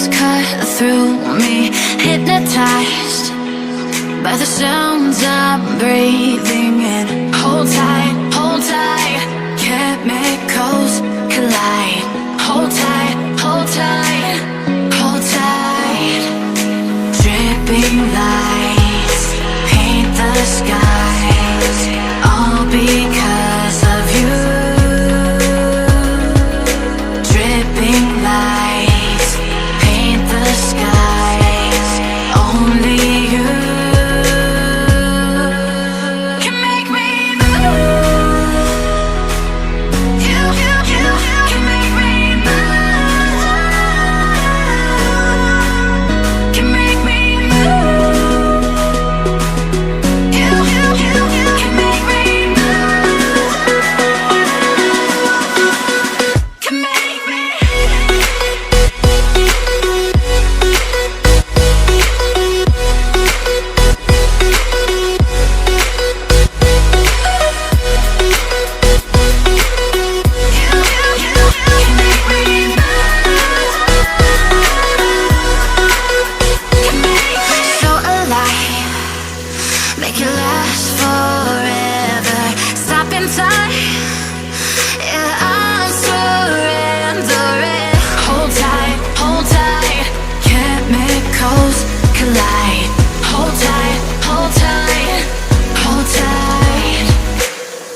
waves cut through me, hypnotized by the sounds I'm breathing in. Hold tight, chemicals collide. Hold tight, hold tight, hold tight. Dripping lights paint the skies, all because of you. Dripping lights paint the skies, only you can make me move. You can make me move. Can make me move. You can make me move. Can make me. So alive, make it last forever. Stop in time, yeah, I'm surrendering. Hold tight, chemicals collide. Hold tight, hold tight, hold tight.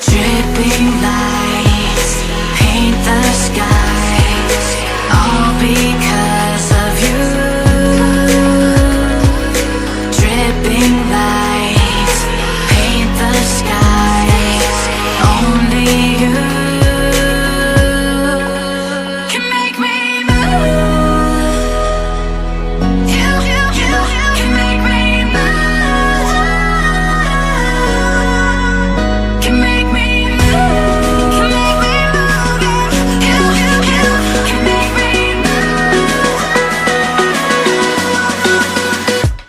Dripping lights paint the skies, all because of you. Dripping lights paint the skies, only you can make me move. You can make me move. Can make me move. Can make me move. You can make me move.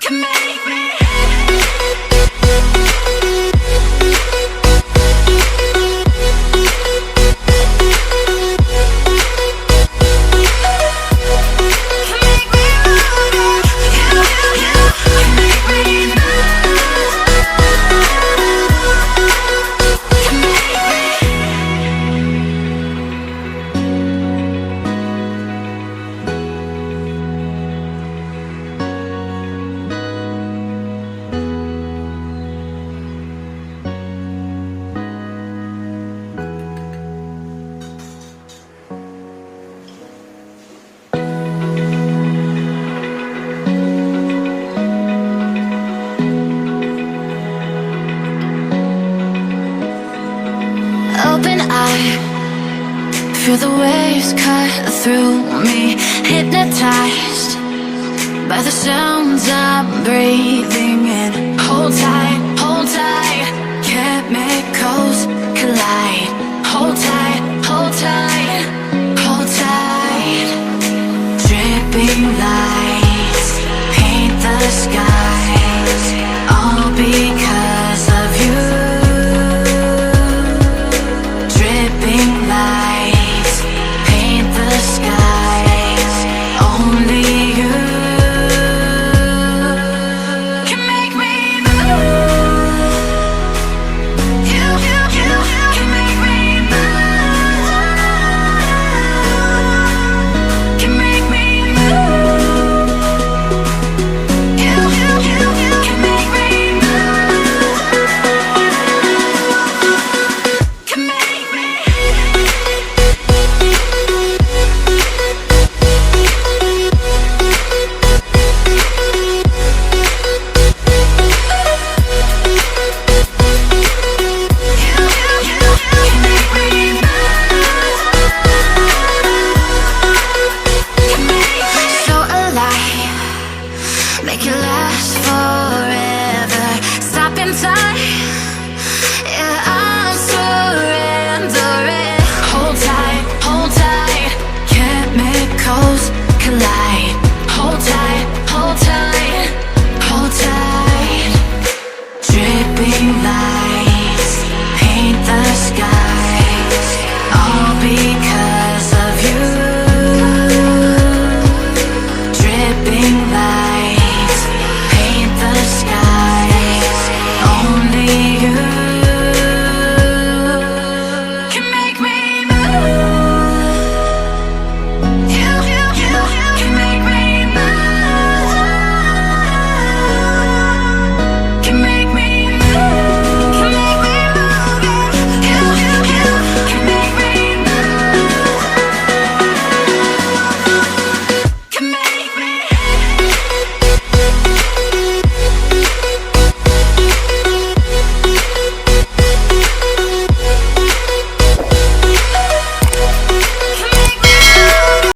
Can make me. Open eye, feel the waves cut through me, hypnotized by the sounds I'm breathing in. Hold tight, chemicals collide. Hold tight, hold tight. Dripping lights paint the skies, all because of you. Dripping lights paint the skies, only you can make me move. You can make me move. Can make me move. You can make me move. Can make me. So alive, make it last forever. Stop in time.